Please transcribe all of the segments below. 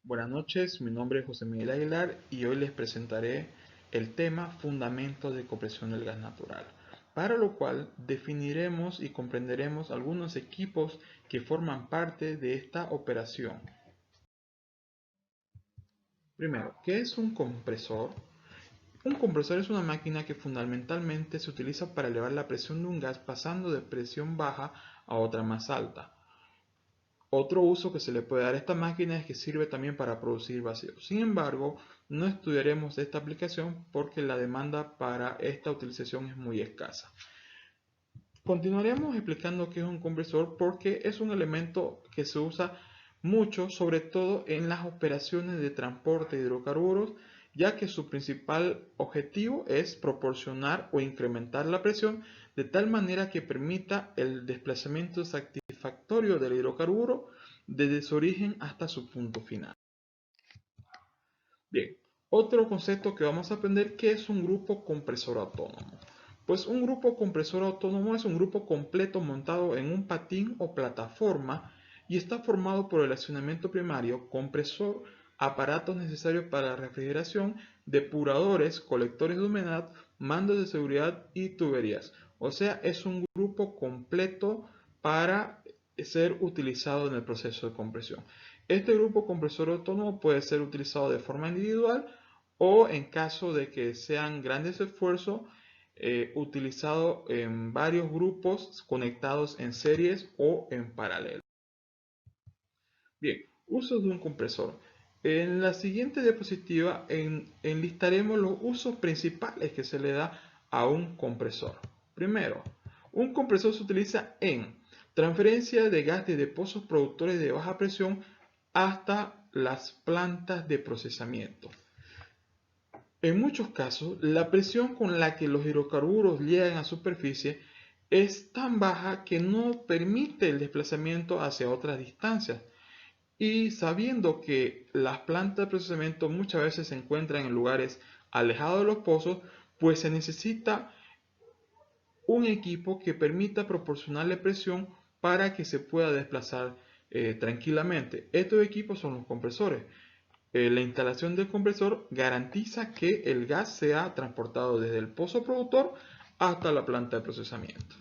Buenas noches, mi nombre es José Miguel Aguilar y hoy les presentaré el tema Fundamentos de compresión del gas natural, para lo cual definiremos y comprenderemos algunos equipos que forman parte de esta operación. Primero, ¿qué es un compresor? Un compresor es una máquina que fundamentalmente se utiliza para elevar la presión de un gas pasando de presión baja a otra más alta. Otro uso que se le puede dar a esta máquina es que sirve también para producir vacío. Sin embargo, no estudiaremos esta aplicación porque la demanda para esta utilización es muy escasa. Continuaremos explicando qué es un compresor porque es un elemento que se usa mucho, sobre todo en las operaciones de transporte de hidrocarburos, ya que su principal objetivo es proporcionar o incrementar la presión de tal manera que permita el desplazamiento satisfactorio del hidrocarburo desde su origen hasta su punto final. Bien, otro concepto que vamos a aprender, ¿qué es un grupo compresor autónomo? Pues un grupo compresor autónomo es un grupo completo montado en un patín o plataforma y está formado por el accionamiento primario, compresor, aparatos necesarios para la refrigeración, depuradores, colectores de humedad, mandos de seguridad y tuberías. O sea, es un grupo completo para ser utilizado en el proceso de compresión. Este grupo compresor autónomo puede ser utilizado de forma individual o en caso de que sean grandes esfuerzos, utilizado en varios grupos conectados en series o en paralelo. Bien, usos de un compresor. En la siguiente diapositiva enlistaremos los usos principales que se le da a un compresor. Primero, un compresor se utiliza en transferencia de gas desde pozos productores de baja presión hasta las plantas de procesamiento. En muchos casos, la presión con la que los hidrocarburos llegan a superficie es tan baja que no permite el desplazamiento hacia otras distancias. Y sabiendo que las plantas de procesamiento muchas veces se encuentran en lugares alejados de los pozos, pues se necesita un equipo que permita proporcionarle presión para que se pueda desplazar tranquilamente. Estos equipos son los compresores. La instalación del compresor garantiza que el gas sea transportado desde el pozo productor hasta la planta de procesamiento.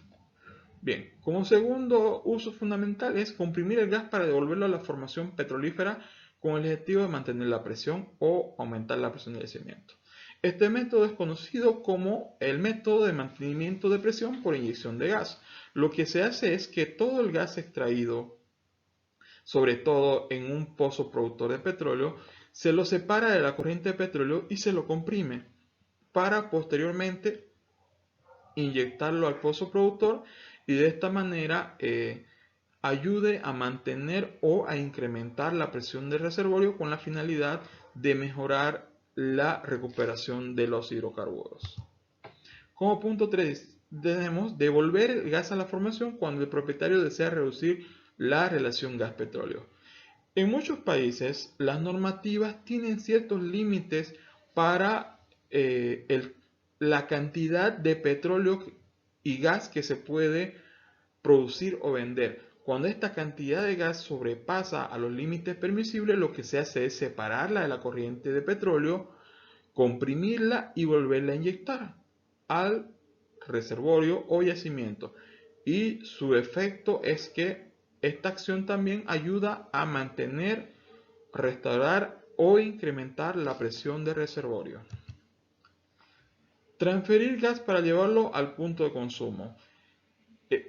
Bien, como segundo uso fundamental es comprimir el gas para devolverlo a la formación petrolífera con el objetivo de mantener la presión o aumentar la presión del yacimiento. Este método es conocido como el método de mantenimiento de presión por inyección de gas. Lo que se hace es que todo el gas extraído, sobre todo en un pozo productor de petróleo, se lo separa de la corriente de petróleo y se lo comprime para posteriormente inyectarlo al pozo productor y de esta manera ayude a mantener o a incrementar la presión del reservorio con la finalidad de mejorar la recuperación de los hidrocarburos. Como punto 3 tenemos devolver el gas a la formación cuando el propietario desea reducir la relación gas-petróleo. En muchos países las normativas tienen ciertos límites para la cantidad de petróleo y gas que se puede producir o vender. Cuando esta cantidad de gas sobrepasa a los límites permisibles, lo que se hace es separarla de la corriente de petróleo, comprimirla y volverla a inyectar al reservorio o yacimiento. Y su efecto es que esta acción también ayuda a mantener, restaurar o incrementar la presión del reservorio. Transferir gas para llevarlo al punto de consumo.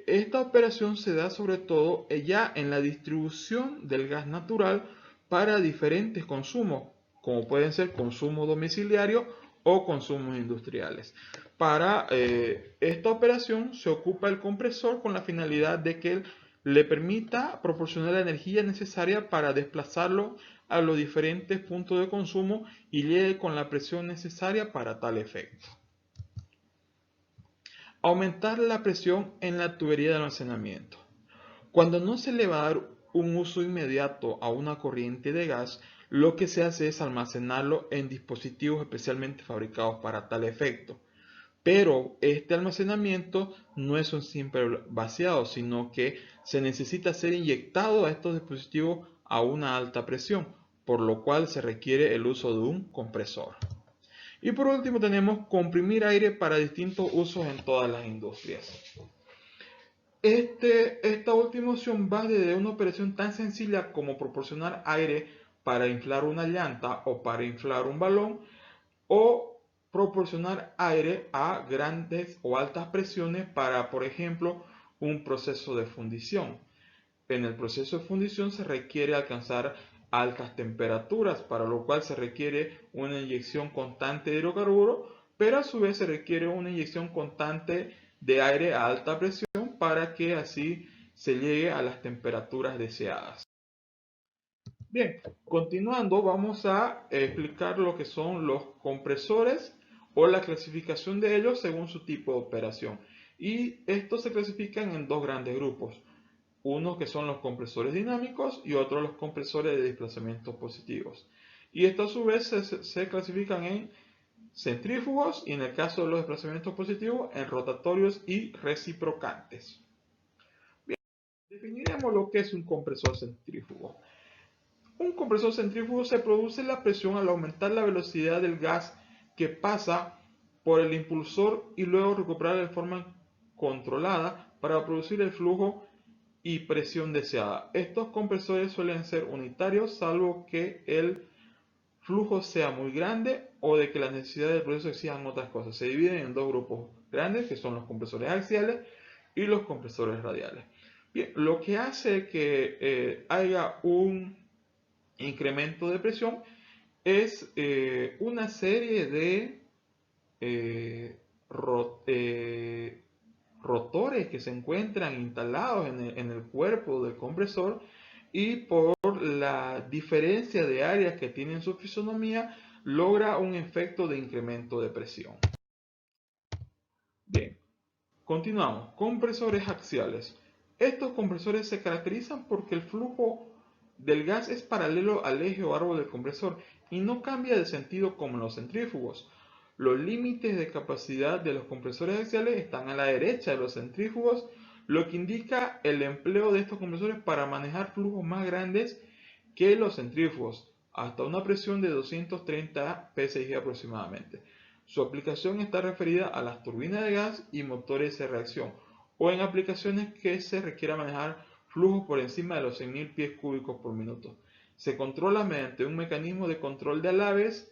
Esta operación se da sobre todo ya en la distribución del gas natural para diferentes consumos, como pueden ser consumo domiciliario o consumos industriales. Para esta operación se ocupa el compresor con la finalidad de que le permita proporcionar la energía necesaria para desplazarlo a los diferentes puntos de consumo y llegue con la presión necesaria para tal efecto. Aumentar la presión en la tubería de almacenamiento. Cuando no se le va a dar un uso inmediato a una corriente de gas, lo que se hace es almacenarlo en dispositivos especialmente fabricados para tal efecto. Pero este almacenamiento no es un simple vaciado, sino que se necesita ser inyectado a estos dispositivos a una alta presión. por lo cual se requiere el uso de un compresor. Y por último tenemos comprimir aire para distintos usos en todas las industrias. Esta última opción va desde una operación tan sencilla como proporcionar aire para inflar una llanta o para inflar un balón, o proporcionar aire a grandes o altas presiones para, por ejemplo, un proceso de fundición. En el proceso de fundición se requiere alcanzar altas temperaturas, para lo cual se requiere una inyección constante de hidrocarburo, pero a su vez se requiere una inyección constante de aire a alta presión para que así se llegue a las temperaturas deseadas. Bien, continuando, vamos a explicar lo que son los compresores o la clasificación de ellos según su tipo de operación. Y estos se clasifican en dos grandes grupos. Unos que son los compresores dinámicos y otros los compresores de desplazamientos positivos. Y estos a su vez se clasifican en centrífugos y en el caso de los desplazamientos positivos en rotatorios y reciprocantes. Bien, definiremos lo que es un compresor centrífugo. Un compresor centrífugo se produce la presión al aumentar la velocidad del gas que pasa por el impulsor y luego recuperar de forma controlada para producir el flujo y presión deseada. Estos compresores suelen ser unitarios, salvo que el flujo sea muy grande o de que las necesidades del proceso exijan otras cosas. Se dividen en dos grupos grandes, que son los compresores axiales y los compresores radiales. Bien, lo que hace que haya un incremento de presión es una serie de rotores que se encuentran instalados en el cuerpo del compresor, y por la diferencia de áreas que tienen su fisonomía logra un efecto de incremento de presión. Bien, continuamos. Compresores axiales. Estos compresores se caracterizan porque el flujo del gas es paralelo al eje o árbol del compresor y no cambia de sentido como en los centrífugos. Los límites de capacidad de los compresores axiales están a la derecha de los centrífugos, lo que indica el empleo de estos compresores para manejar flujos más grandes que los centrífugos, hasta una presión de 230 psi aproximadamente. Su aplicación está referida a las turbinas de gas y motores de reacción, o en aplicaciones que se requiera manejar flujos por encima de los 6.000 pies cúbicos por minuto. Se controla mediante un mecanismo de control de alaves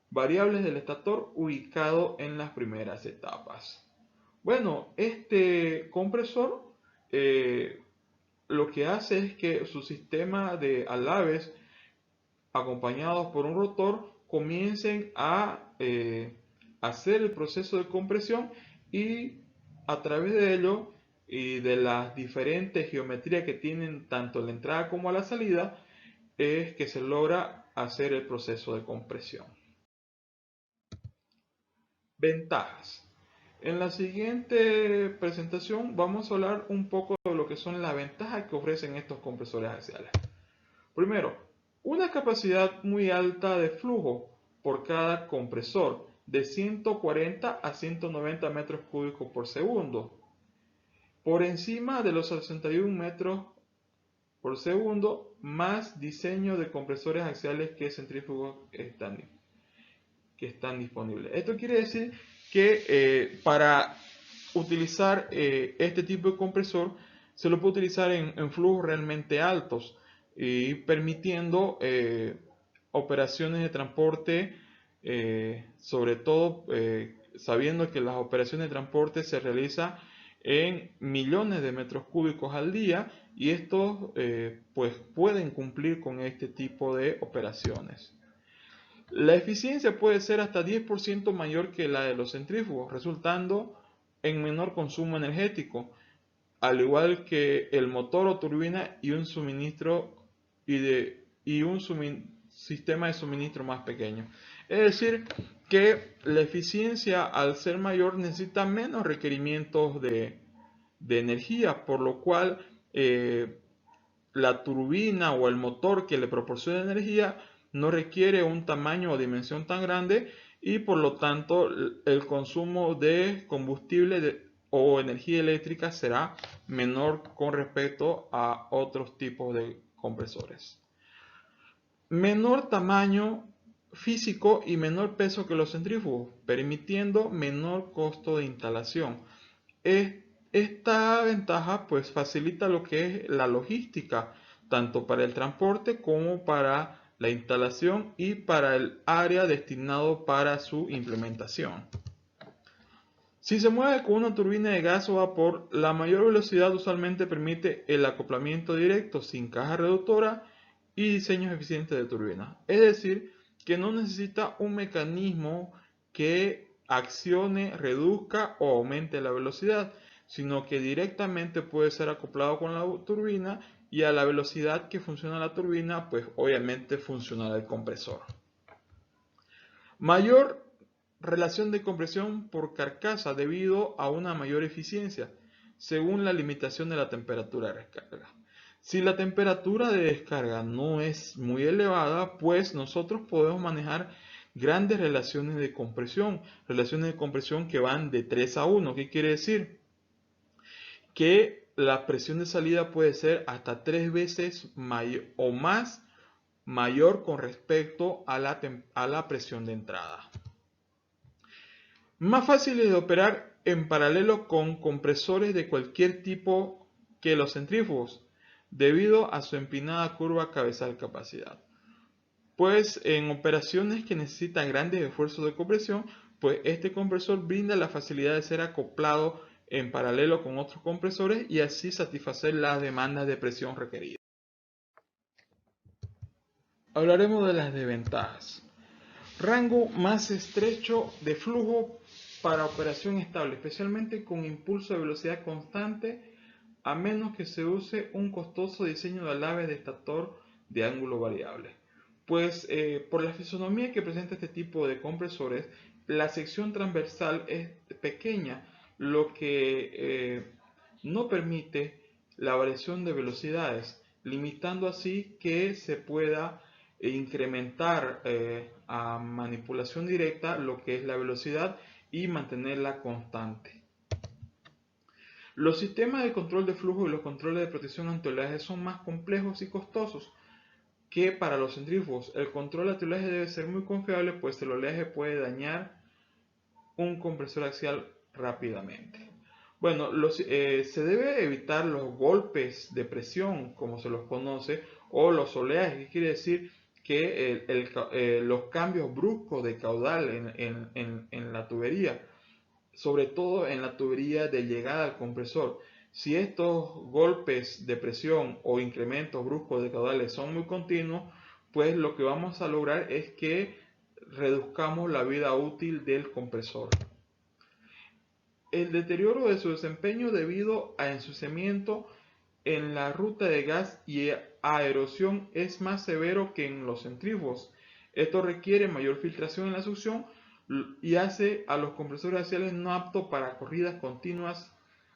variables del estator ubicado en las primeras etapas. Bueno, este compresor lo que hace es que su sistema de alaves acompañados por un rotor comiencen a hacer el proceso de compresión, y a través de ello y de las diferentes geometrías que tienen tanto en la entrada como a la salida es que se logra hacer el proceso de compresión. Ventajas. En la siguiente presentación vamos a hablar un poco de lo que son las ventajas que ofrecen estos compresores axiales. Primero, una capacidad muy alta de flujo por cada compresor, de 140 a 190 metros cúbicos por segundo, por encima de los 61 metros por segundo, más diseño de compresores axiales que centrífugos que están disponibles. Esto quiere decir que para utilizar este tipo de compresor se lo puede utilizar en flujos realmente altos y permitiendo operaciones de transporte, sobre todo sabiendo que las operaciones de transporte se realizan en millones de metros cúbicos al día, y estos pues pueden cumplir con este tipo de operaciones. La eficiencia puede ser hasta 10% mayor que la de los centrífugos, resultando en menor consumo energético, al igual que el motor o turbina y un suministro sistema de suministro más pequeño. Es decir, que la eficiencia, al ser mayor, necesita menos requerimientos de energía, por lo cual la turbina o el motor que le proporciona energía no requiere un tamaño o dimensión tan grande, y por lo tanto el consumo de combustible o energía eléctrica será menor con respecto a otros tipos de compresores. menor tamaño físico y menor peso que los centrífugos, permitiendo menor costo de instalación. Esta ventaja pues facilita lo que es la logística, tanto para el transporte como para la instalación y para el área destinado para su implementación. Si se mueve con una turbina de gas o vapor, la mayor velocidad usualmente permite el acoplamiento directo sin caja reductora y diseños eficientes de turbina. Es decir, que no necesita un mecanismo que accione, reduzca o aumente la velocidad, sino que directamente puede ser acoplado con la turbina y a la velocidad que funciona la turbina, pues obviamente funcionará el compresor. Mayor relación de compresión por carcasa debido a una mayor eficiencia, según la limitación de la temperatura de descarga. Si la temperatura de descarga no es muy elevada, pues nosotros podemos manejar grandes relaciones de compresión que van de 3 a 1. ¿Qué quiere decir? Que la presión de salida puede ser hasta 3 veces o más mayor con respecto a la presión de entrada. Más fáciles de operar en paralelo con compresores de cualquier tipo que los centrífugos, debido a su empinada curva cabezal capacidad. Pues en operaciones que necesitan grandes esfuerzos de compresión, pues este compresor brinda la facilidad de ser acoplado en paralelo con otros compresores y así satisfacer las demandas de presión requeridas. Hablaremos de las desventajas. Rango más estrecho de flujo para operación estable, especialmente con impulso de velocidad constante, a menos que se use un costoso diseño de alave de estator de ángulo variable. Pues por la fisonomía que presenta este tipo de compresores, la sección transversal es pequeña, lo que no permite la variación de velocidades, limitando así que se pueda incrementar a manipulación directa lo que es la velocidad y mantenerla constante. Los sistemas de control de flujo y los controles de protección ante oleaje son más complejos y costosos que para los centrífugos. El control ante oleaje debe ser muy confiable, pues el oleaje puede dañar un compresor axial rápidamente. Bueno, se debe evitar los golpes de presión, como se los conoce, o los oleajes, que quiere decir que los cambios bruscos de caudal en la tubería, sobre todo en la tubería de llegada al compresor. Si estos golpes de presión o incrementos bruscos de caudales son muy continuos, pues lo que vamos a lograr es que reduzcamos la vida útil del compresor. El deterioro de su desempeño debido a ensuciamiento en la ruta de gas y a erosión es más severo que en los centrífugos. Esto requiere mayor filtración en la succión y hace a los compresores axiales no aptos para corridas continuas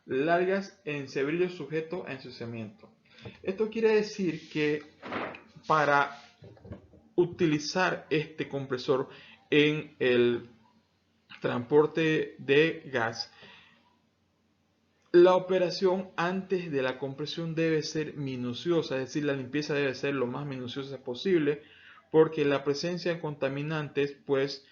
largas en sebrillos sujetos a ensuciamiento. Esto quiere decir que para utilizar este compresor en el transporte de gas, la operación antes de la compresión debe ser minuciosa, es decir, la limpieza debe ser lo más minuciosa posible, porque la presencia de contaminantes, pues,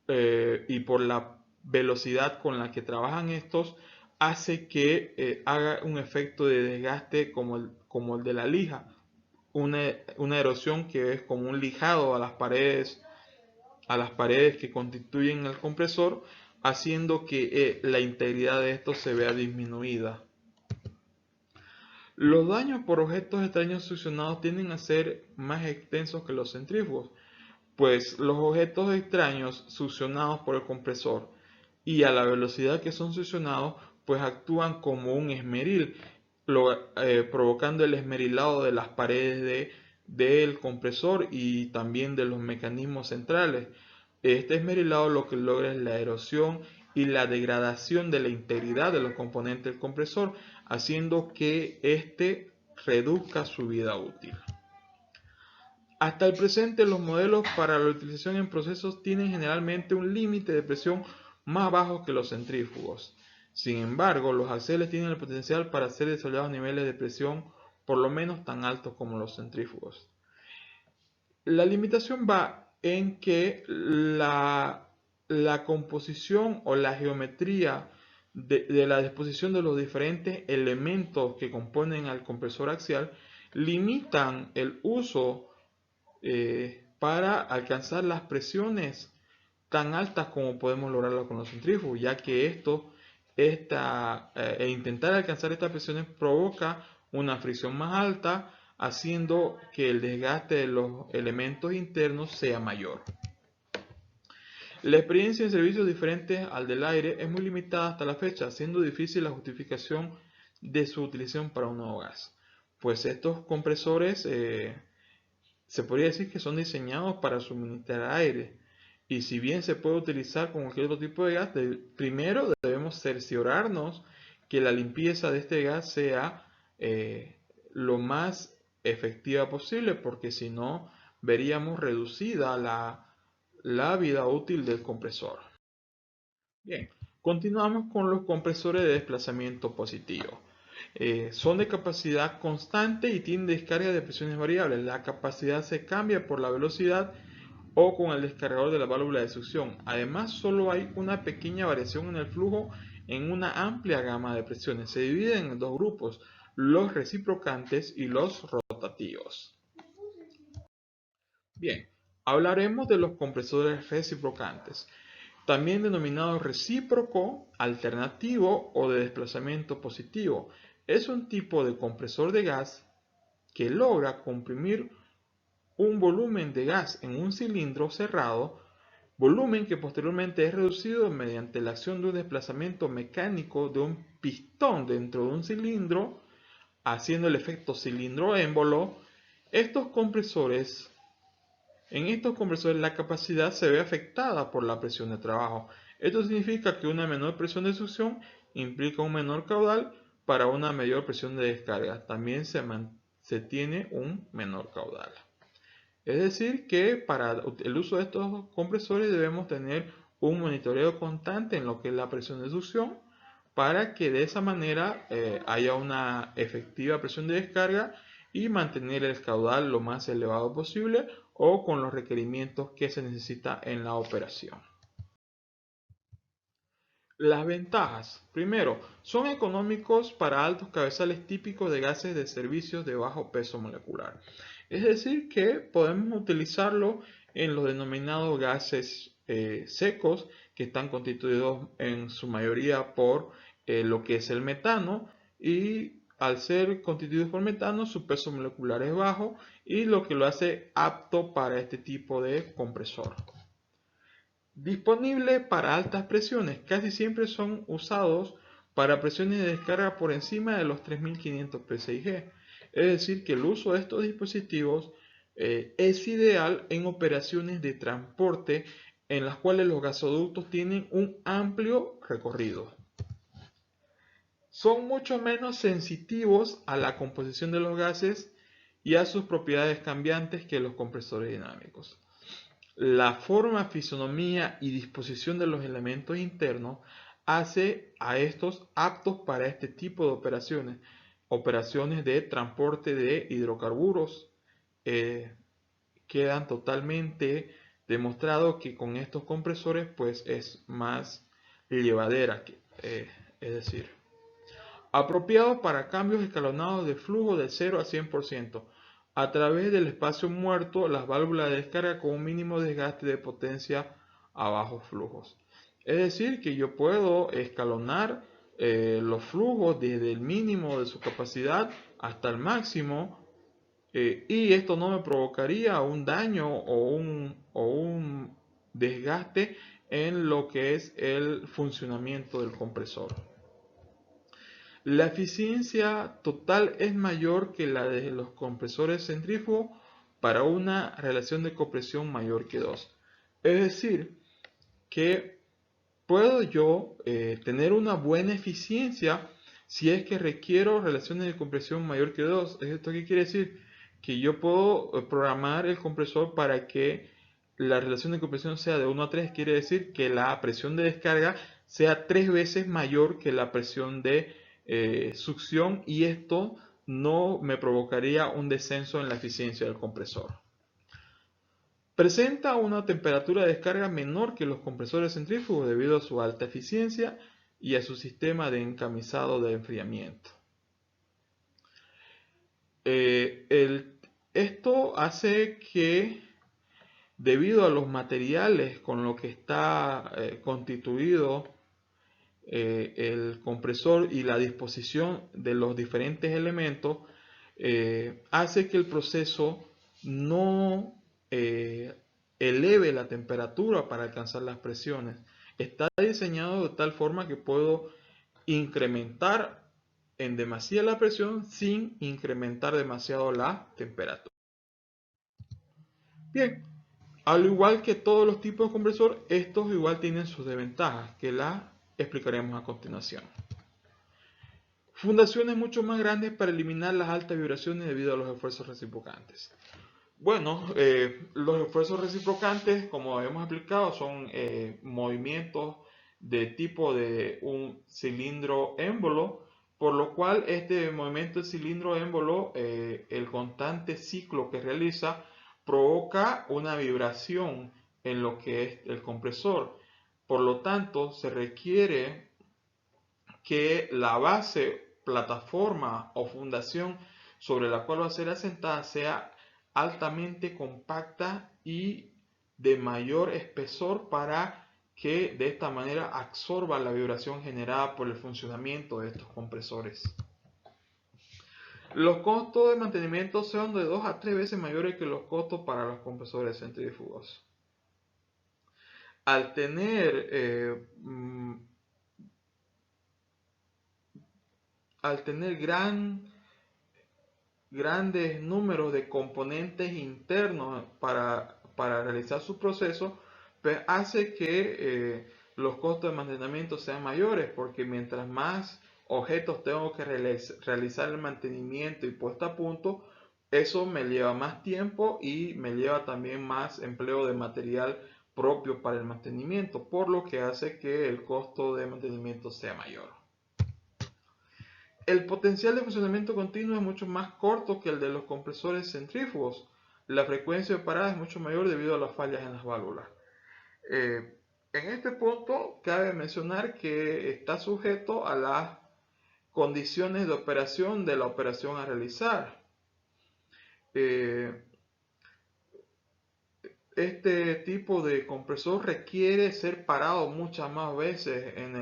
y por la velocidad con la que trabajan estos, hace que haga un efecto de desgaste como el de la lija, una erosión que es como un lijado a las paredes que constituyen el compresor, haciendo que la integridad de estos se vea disminuida. Los daños por objetos extraños succionados tienden a ser más extensos que los centrífugos, pues los objetos extraños succionados por el compresor y a la velocidad que son succionados, pues actúan como un esmeril, provocando el esmerilado de las paredes del compresor y también de los mecanismos centrales. Este esmerilado lo que logra es la erosión y la degradación de la integridad de los componentes del compresor, haciendo que éste reduzca su vida útil. Hasta el presente, los modelos para la utilización en procesos tienen generalmente un límite de presión más bajo que los centrífugos. Sin embargo, los axiales tienen el potencial para ser desarrollados a niveles de presión por lo menos tan altos como los centrífugos. La limitación va en que la composición o la geometría de la disposición de los diferentes elementos que componen al compresor axial limitan el uso para alcanzar las presiones tan altas como podemos lograrlo con los centrífugos, ya que intentar alcanzar estas presiones provoca una fricción más alta, haciendo que el desgaste de los elementos internos sea mayor. La experiencia en servicios diferentes al del aire es muy limitada hasta la fecha, siendo difícil la justificación de su utilización para un nuevo gas. Pues estos compresores se podría decir que son diseñados para suministrar aire. Y si bien se puede utilizar con cualquier otro tipo de gas, primero debemos cerciorarnos que la limpieza de este gas sea lo más efectiva posible, porque si no, veríamos reducida la vida útil del compresor. Bien, continuamos con los compresores de desplazamiento positivo. Son de capacidad constante y tienen descarga de presiones variables. La capacidad se cambia por la velocidad o con el descargador de la válvula de succión. Además, solo hay una pequeña variación en el flujo en una amplia gama de presiones. Se dividen en dos grupos, los reciprocantes y los rotativos. Bien, hablaremos de los compresores reciprocantes, también denominado recíproco, alternativo o de desplazamiento positivo. Es un tipo de compresor de gas que logra comprimir un volumen de gas en un cilindro cerrado, volumen que posteriormente es reducido mediante la acción de un desplazamiento mecánico de un pistón dentro de un cilindro, haciendo el efecto cilindro-émbolo. En estos compresores la capacidad se ve afectada por la presión de trabajo. Esto significa que una menor presión de succión implica un menor caudal para una mayor presión de descarga. También se tiene un menor caudal. Es decir, que para el uso de estos compresores debemos tener un monitoreo constante en lo que es la presión de succión, para que de esa manera haya una efectiva presión de descarga y mantener el caudal lo más elevado posible o con los requerimientos que se necesita en la operación. Las ventajas. Primero, son económicos para altos cabezales típicos de gases de servicios de bajo peso molecular. Es decir, que podemos utilizarlo en los denominados gases secos, que están constituidos en su mayoría por lo que es el metano, y al ser constituidos por metano, su peso molecular es bajo y lo que lo hace apto para este tipo de compresor. Disponible para altas presiones, casi siempre son usados para presiones de descarga por encima de los 3500 psi-G. Es decir, que el uso de estos dispositivos es ideal en operaciones de transporte en las cuales los gasoductos tienen un amplio recorrido. Son mucho menos sensitivos a la composición de los gases y a sus propiedades cambiantes que los compresores dinámicos. La forma, fisonomía y disposición de los elementos internos hace a estos aptos para este tipo de operaciones de transporte de hidrocarburos. Quedan totalmente demostrado que con estos compresores pues es más llevadera, es decir, apropiado para cambios escalonados de flujo de 0 a 100%. A través del espacio muerto, las válvulas de descarga con un mínimo desgaste de potencia a bajos flujos. Es decir, que yo puedo escalonar los flujos desde el mínimo de su capacidad hasta el máximo, y esto no me provocaría un daño o un desgaste en lo que es el funcionamiento del compresor. La eficiencia total es mayor que la de los compresores centrífugos para una relación de compresión mayor que 2. Es decir, que puedo yo tener una buena eficiencia si es que requiero relaciones de compresión mayor que 2. ¿Esto qué quiere decir? Que yo puedo programar el compresor para que la relación de compresión sea de 1 a 3. Quiere decir que la presión de descarga sea 3 veces mayor que la presión de succión, y esto no me provocaría un descenso en la eficiencia del compresor. Presenta una temperatura de descarga menor que los compresores centrífugos debido a su alta eficiencia y a su sistema de encamisado de enfriamiento. Esto hace que, debido a los materiales con los que está constituido el compresor y la disposición de los diferentes elementos, hace que el proceso no eleve la temperatura para alcanzar las presiones. Está diseñado de tal forma que puedo incrementar en demasía la presión sin incrementar demasiado la temperatura. Bien, al igual que todos los tipos de compresor, estos igual tienen sus desventajas, que las explicaremos a continuación. Fundaciones mucho más grandes para eliminar las altas vibraciones debido a los esfuerzos reciprocantes. Bueno, los esfuerzos reciprocantes, como hemos explicado, son movimientos de tipo de un cilindro émbolo, por lo cual este movimiento del cilindro émbolo, el constante ciclo que realiza, provoca una vibración en lo que es el compresor. Por lo tanto, se requiere que la base, plataforma o fundación sobre la cual va a ser asentada sea altamente compacta y de mayor espesor para que de esta manera absorba la vibración generada por el funcionamiento de estos compresores. Los costos de mantenimiento son de 2 a 3 veces mayores que los costos para los compresores centrífugos. Al tener grandes números de componentes internos para realizar su proceso, pues hace que los costos de mantenimiento sean mayores, porque mientras más objetos tengo que realizar el mantenimiento y puesta a punto, eso me lleva más tiempo y me lleva también más empleo de material propio para el mantenimiento, por lo que hace que el costo de mantenimiento sea mayor. El potencial de funcionamiento continuo es mucho más corto que el de los compresores centrífugos. La frecuencia de parada es mucho mayor debido a las fallas en las válvulas. En este punto cabe mencionar que está sujeto a las condiciones de operación de la operación a realizar. Este tipo de compresor requiere ser parado muchas más veces en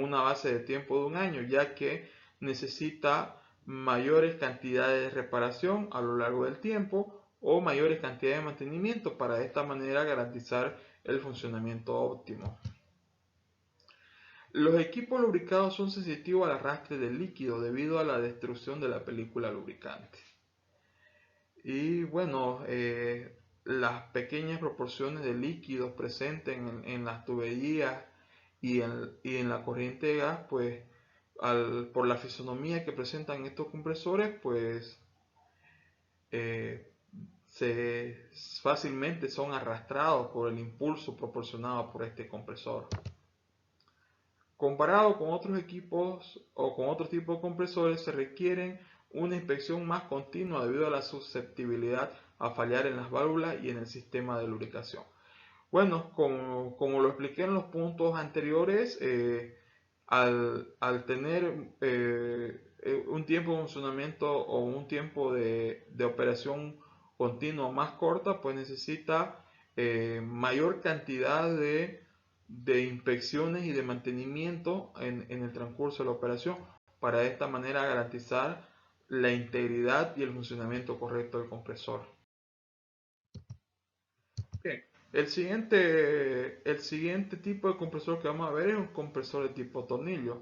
una base de tiempo de un año, ya que necesita mayores cantidades de reparación a lo largo del tiempo o mayores cantidades de mantenimiento para de esta manera garantizar el funcionamiento óptimo. Los equipos lubricados son sensitivos al arrastre del líquido debido a la destrucción de la película lubricante. Y bueno, las pequeñas proporciones de líquidos presentes en las tuberías y en la corriente de gas, pues por la fisonomía que presentan estos compresores, pues fácilmente son arrastrados por el impulso proporcionado por este compresor. Comparado con otros equipos o con otros tipos de compresores, se requieren una inspección más continua debido a la susceptibilidad a fallar en las válvulas y en el sistema de lubricación. Bueno, como lo expliqué en los puntos anteriores, al tener un tiempo de funcionamiento o un tiempo de operación continua más corta, pues necesita mayor cantidad de inspecciones y de mantenimiento en el transcurso de la operación, para de esta manera garantizar la integridad y el funcionamiento correcto del compresor. Bien, el siguiente tipo de compresor que vamos a ver es un compresor de tipo tornillo.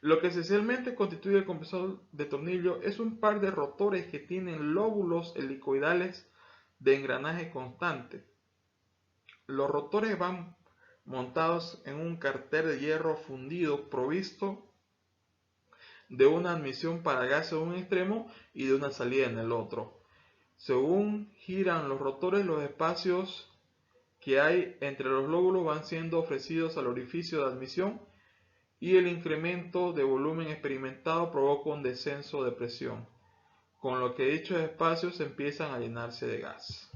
Lo que esencialmente constituye el compresor de tornillo es un par de rotores que tienen lóbulos helicoidales de engranaje constante. Los rotores van montados en un carter de hierro fundido provisto de una admisión para gases en un extremo y de una salida en el otro. Según giran los rotores, los espacios que hay entre los lóbulos van siendo ofrecidos al orificio de admisión y el incremento de volumen experimentado provoca un descenso de presión. con lo que dichos espacios empiezan a llenarse de gas.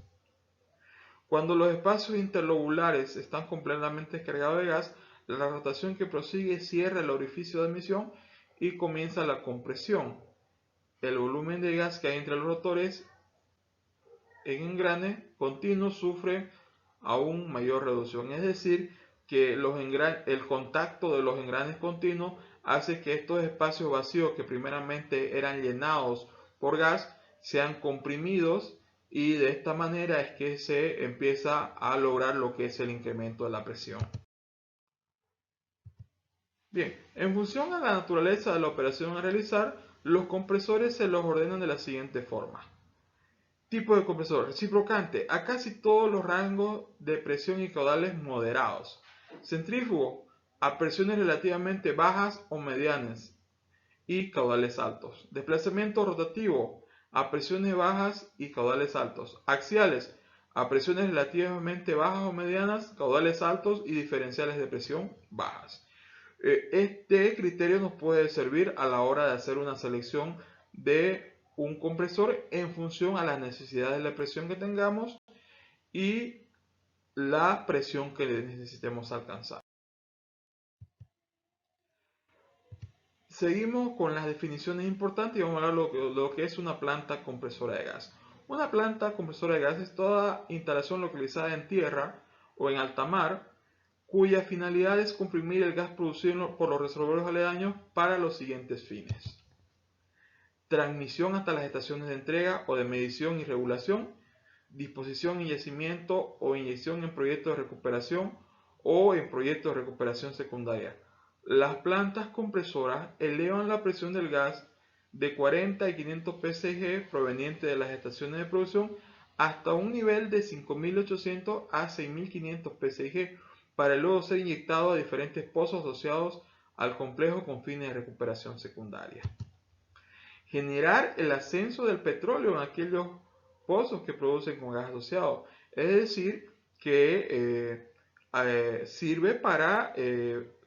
Cuando los espacios interlobulares están completamente cargados de gas, la rotación que prosigue cierra el orificio de admisión y comienza la compresión. El volumen de gas que hay entre los rotores en engrane continuo sufre aún mayor reducción, es decir, que el contacto de los engranes continuos hace que estos espacios vacíos que primeramente eran llenados por gas sean comprimidos, y de esta manera es que se empieza a lograr lo que es el incremento de la presión. Bien, en función a la naturaleza de la operación a realizar, los compresores se los ordenan de la siguiente forma. Tipo de compresor: reciprocante, a casi todos los rangos de presión y caudales moderados. Centrífugo, a presiones relativamente bajas o medianas y caudales altos. Desplazamiento rotativo, a presiones bajas y caudales altos. Axiales, a presiones relativamente bajas o medianas, caudales altos y diferenciales de presión bajas. Este criterio nos puede servir a la hora de hacer una selección de un compresor en función a las necesidades de la presión que tengamos y la presión que necesitemos alcanzar. Seguimos con las definiciones importantes y vamos a hablar de lo que es una planta compresora de gas. Una planta compresora de gas es toda instalación localizada en tierra o en alta mar cuya finalidad es comprimir el gas producido por los reservorios aledaños para los siguientes fines: transmisión hasta las estaciones de entrega o de medición y regulación, disposición y yacimiento o inyección en proyectos de recuperación o en proyectos de recuperación secundaria. Las plantas compresoras elevan la presión del gas de 40 y 500 psig proveniente de las estaciones de producción hasta un nivel de 5.800 a 6.500 psig para luego ser inyectado a diferentes pozos asociados al complejo con fines de recuperación secundaria. Generar el ascenso del petróleo en aquellos pozos que producen con gas asociado, es decir, que sirve para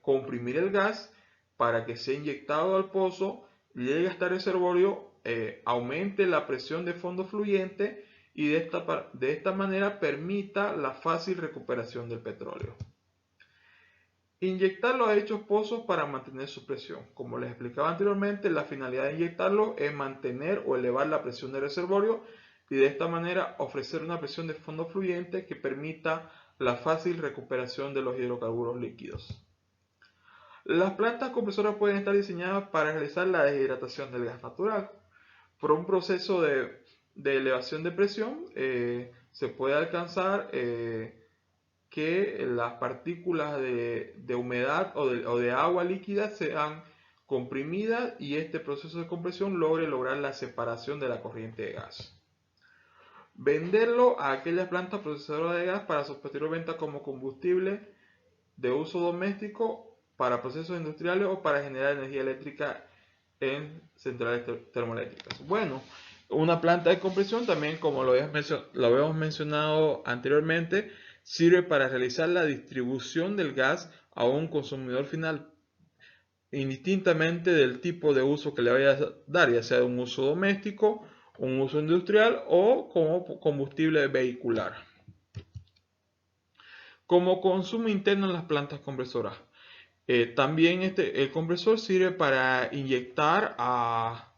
comprimir el gas para que sea inyectado al pozo, llegue hasta el reservorio, aumente la presión de fondo fluyente y de esta manera permita la fácil recuperación del petróleo. Inyectarlo a dichos pozos para mantener su presión. Como les explicaba anteriormente, la finalidad de inyectarlo es mantener o elevar la presión del reservorio y de esta manera ofrecer una presión de fondo fluyente que permita la fácil recuperación de los hidrocarburos líquidos. Las plantas compresoras pueden estar diseñadas para realizar la deshidratación del gas natural. Por un proceso de elevación de presión se puede alcanzar que las partículas de humedad o de agua líquida sean comprimidas y este proceso de compresión lograr la separación de la corriente de gas. Venderlo a aquellas plantas procesadoras de gas para su posterior venta como combustible de uso doméstico, para procesos industriales o para generar energía eléctrica en centrales termoeléctricas. Bueno, una planta de compresión también, como lo habíamos mencionado anteriormente, sirve para realizar la distribución del gas a un consumidor final, indistintamente del tipo de uso que le vaya a dar, ya sea un uso doméstico, un uso industrial o como combustible vehicular. Como consumo interno en las plantas compresoras. También el compresor sirve para inyectar a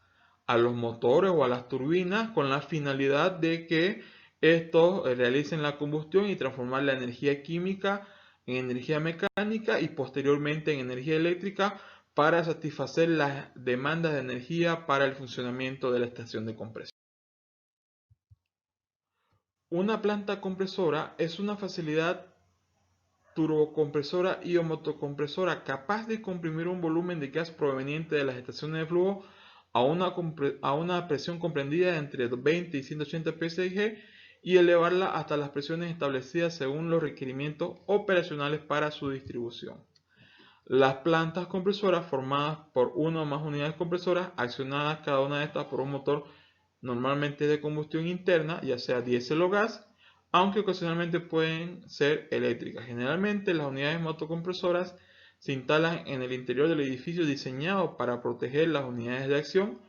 los motores o a las turbinas con la finalidad de que estos realicen la combustión y transformar la energía química en energía mecánica y posteriormente en energía eléctrica para satisfacer las demandas de energía para el funcionamiento de la estación de compresión. Una planta compresora es una facilidad turbocompresora y o motocompresora capaz de comprimir un volumen de gas proveniente de las estaciones de flujo a una presión comprendida entre 20 y 180 psig y elevarla hasta las presiones establecidas según los requerimientos operacionales para su distribución. Las plantas compresoras formadas por una o más unidades compresoras accionadas cada una de estas por un motor normalmente de combustión interna, ya sea diésel o gas, aunque ocasionalmente pueden ser eléctricas. Generalmente las unidades motocompresoras se instalan en el interior del edificio diseñado para proteger las unidades de acción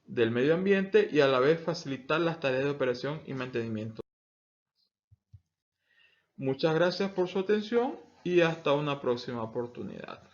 del medio ambiente y a la vez facilitar las tareas de operación y mantenimiento. Muchas gracias por su atención y hasta una próxima oportunidad.